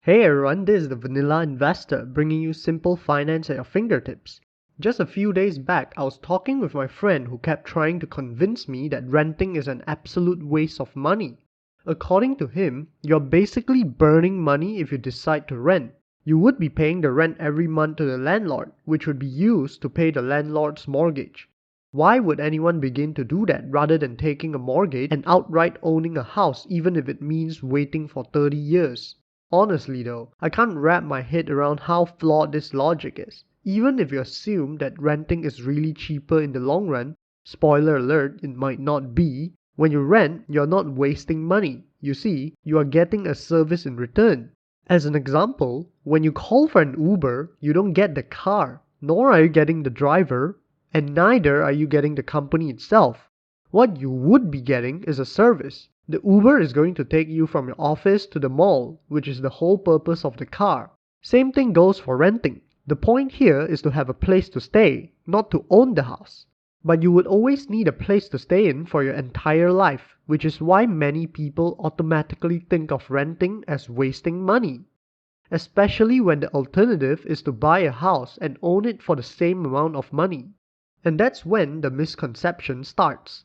Hey everyone, this is the Vanilla Investor bringing you simple finance at your fingertips. Just a few days back, I was talking with my friend who kept trying to convince me that renting is an absolute waste of money. According to him, you're basically burning money if you decide to rent. You would be paying the rent every month to the landlord, which would be used to pay the landlord's mortgage. Why would anyone begin to do that rather than taking a mortgage and outright owning a house even if it means waiting for 30 years? Honestly though, I can't wrap my head around how flawed this logic is. Even if you assume that renting is really cheaper in the long run, spoiler alert, it might not be. When you rent, you're not wasting money. You see, you are getting a service in return. As an example, when you call for an Uber, you don't get the car, nor are you getting the driver, and neither are you getting the company itself. What you would be getting is a service. The Uber is going to take you from your office to the mall, which is the whole purpose of the car. Same thing goes for renting. The point here is to have a place to stay, not to own the house. But you would always need a place to stay in for your entire life, which is why many people automatically think of renting as wasting money. Especially when the alternative is to buy a house and own it for the same amount of money. And that's when the misconception starts.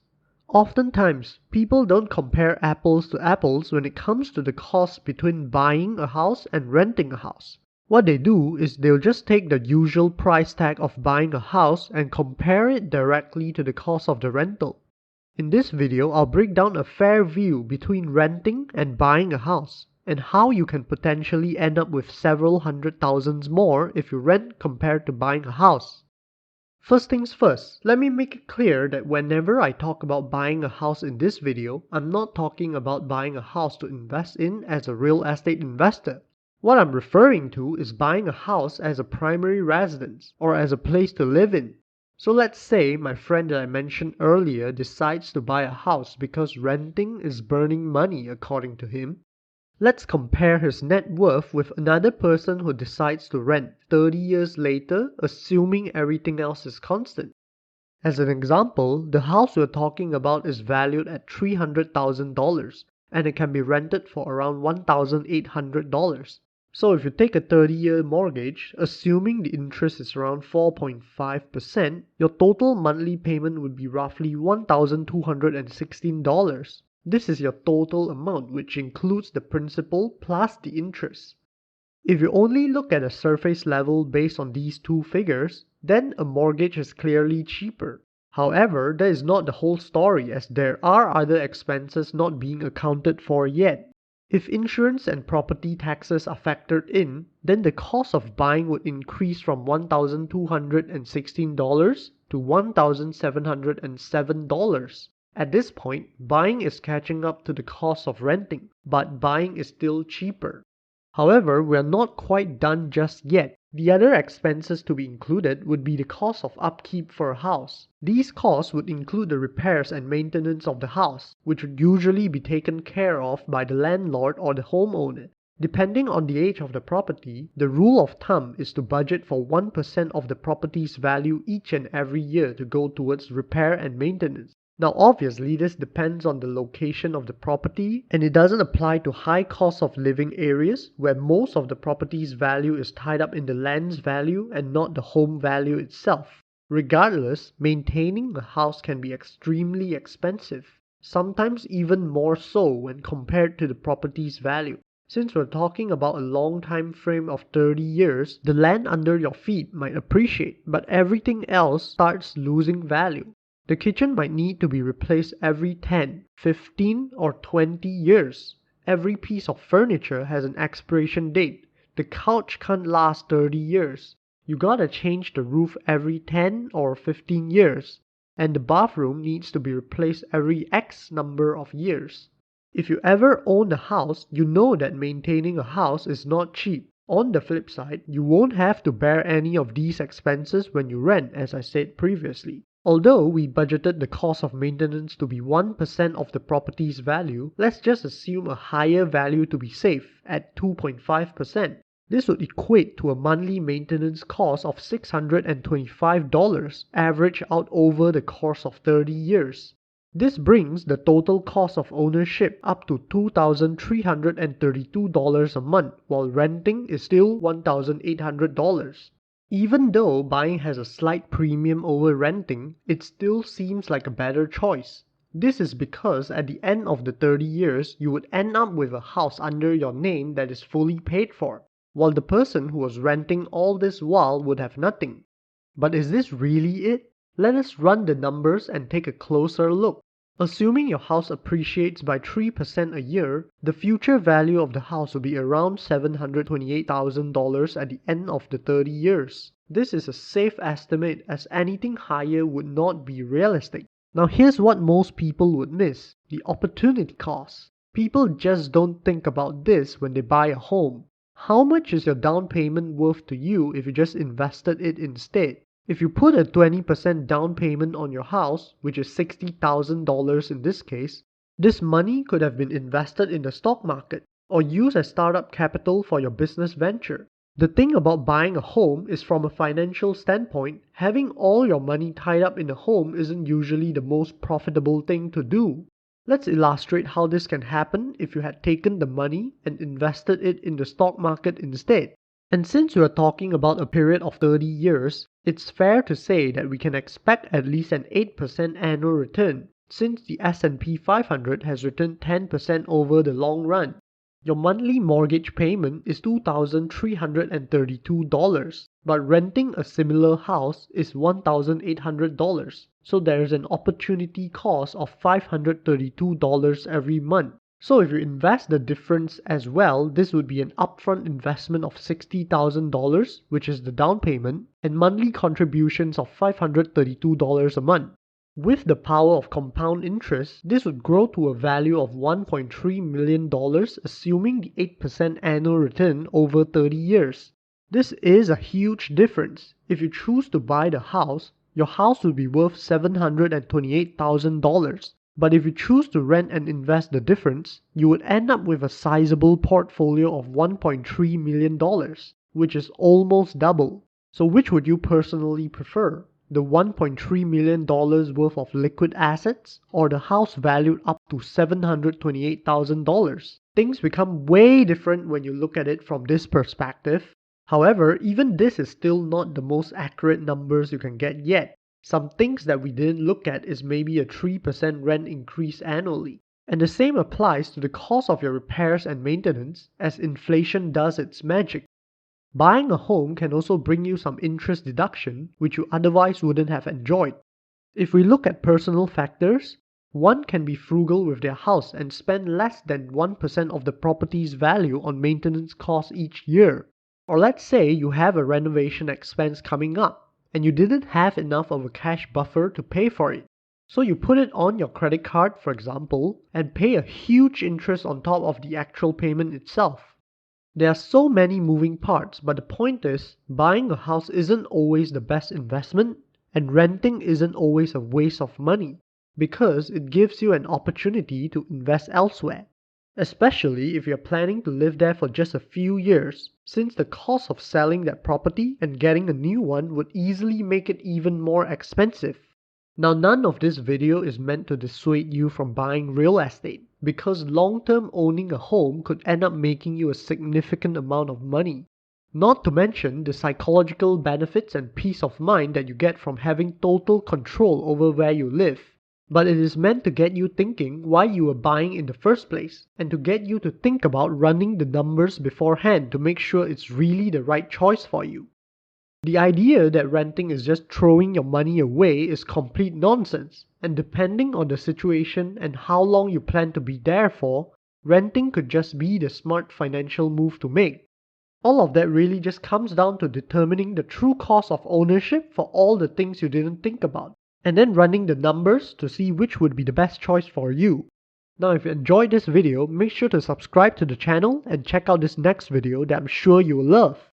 Oftentimes, people don't compare apples to apples when it comes to the cost between buying a house and renting a house. What they do is they'll just take the usual price tag of buying a house and compare it directly to the cost of the rental. In this video, I'll break down a fair view between renting and buying a house, and how you can potentially end up with several hundred thousands more if you rent compared to buying a house. First things first, let me make it clear that whenever I talk about buying a house in this video, I'm not talking about buying a house to invest in as a real estate investor. What I'm referring to is buying a house as a primary residence or as a place to live in. So let's say my friend that I mentioned earlier decides to buy a house because renting is burning money according to him. Let's compare his net worth with another person who decides to rent 30 years later, assuming everything else is constant. As an example, the house we're talking about is valued at $300,000 and it can be rented for around $1,800. So if you take a 30-year mortgage, assuming the interest is around 4.5%, your total monthly payment would be roughly $1,216. This is your total amount, which includes the principal plus the interest. If you only look at a surface level based on these two figures, then a mortgage is clearly cheaper. However, that is not the whole story, as there are other expenses not being accounted for yet. If insurance and property taxes are factored in, then the cost of buying would increase from $1,216 to $1,707. At this point, buying is catching up to the cost of renting, but buying is still cheaper. However, we are not quite done just yet. The other expenses to be included would be the cost of upkeep for a house. These costs would include the repairs and maintenance of the house, which would usually be taken care of by the landlord or the homeowner. Depending on the age of the property, the rule of thumb is to budget for 1% of the property's value each and every year to go towards repair and maintenance. Now obviously this depends on the location of the property, and it doesn't apply to high cost of living areas where most of the property's value is tied up in the land's value and not the home value itself. Regardless, maintaining a house can be extremely expensive, sometimes even more so when compared to the property's value. Since we're talking about a long time frame of 30 years, the land under your feet might appreciate, but everything else starts losing value. The kitchen might need to be replaced every 10, 15, or 20 years. Every piece of furniture has an expiration date. The couch can't last 30 years. You gotta change the roof every 10 or 15 years. And the bathroom needs to be replaced every X number of years. If you ever own a house, you know that maintaining a house is not cheap. On the flip side, you won't have to bear any of these expenses when you rent, as I said previously. Although we budgeted the cost of maintenance to be 1% of the property's value, let's just assume a higher value to be safe at 2.5%. This would equate to a monthly maintenance cost of $625, averaged out over the course of 30 years. This brings the total cost of ownership up to $2,332 a month, while renting is still $1,800. Even though buying has a slight premium over renting, it still seems like a better choice. This is because at the end of the 30 years, you would end up with a house under your name that is fully paid for, while the person who was renting all this while would have nothing. But is this really it? Let us run the numbers and take a closer look. Assuming your house appreciates by 3% a year, the future value of the house will be around $728,000 at the end of the 30 years. This is a safe estimate as anything higher would not be realistic. Now here's what most people would miss: the opportunity cost. People just don't think about this when they buy a home. How much is your down payment worth to you if you just invested it instead? If you put a 20% down payment on your house, which is $60,000 in this case, this money could have been invested in the stock market or used as startup capital for your business venture. The thing about buying a home is, from a financial standpoint, having all your money tied up in a home isn't usually the most profitable thing to do. Let's illustrate how this can happen if you had taken the money and invested it in the stock market instead. And since we are talking about a period of 30 years, it's fair to say that we can expect at least an 8% annual return, since the S&P 500 has returned 10% over the long run. Your monthly mortgage payment is $2,332, but renting a similar house is $1,800, so there is an opportunity cost of $532 every month. So if you invest the difference as well, this would be an upfront investment of $60,000, which is the down payment, and monthly contributions of $532 a month. With the power of compound interest, this would grow to a value of $1.3 million, assuming the 8% annual return over 30 years. This is a huge difference. If you choose to buy the house, your house will be worth $728,000. But if you choose to rent and invest the difference, you would end up with a sizable portfolio of $1.3 million, which is almost double. So which would you personally prefer? The $1.3 million worth of liquid assets, or the house valued up to $728,000? Things become way different when you look at it from this perspective. However, even this is still not the most accurate numbers you can get yet. Some things that we didn't look at is maybe a 3% rent increase annually. And the same applies to the cost of your repairs and maintenance, as inflation does its magic. Buying a home can also bring you some interest deduction, which you otherwise wouldn't have enjoyed. If we look at personal factors, one can be frugal with their house and spend less than 1% of the property's value on maintenance costs each year. Or let's say you have a renovation expense coming up, and you didn't have enough of a cash buffer to pay for it. So you put it on your credit card, for example, and pay a huge interest on top of the actual payment itself. There are so many moving parts, but the point is, buying a house isn't always the best investment, and renting isn't always a waste of money, because it gives you an opportunity to invest elsewhere. Especially if you're planning to live there for just a few years, since the cost of selling that property and getting a new one would easily make it even more expensive. Now, none of this video is meant to dissuade you from buying real estate, because long-term owning a home could end up making you a significant amount of money. Not to mention the psychological benefits and peace of mind that you get from having total control over where you live. But it is meant to get you thinking why you were buying in the first place, and to get you to think about running the numbers beforehand to make sure it's really the right choice for you. The idea that renting is just throwing your money away is complete nonsense, and depending on the situation and how long you plan to be there for, renting could just be the smart financial move to make. All of that really just comes down to determining the true cost of ownership for all the things you didn't think about, and then running the numbers to see which would be the best choice for you. Now, if you enjoyed this video, make sure to subscribe to the channel and check out this next video that I'm sure you will love.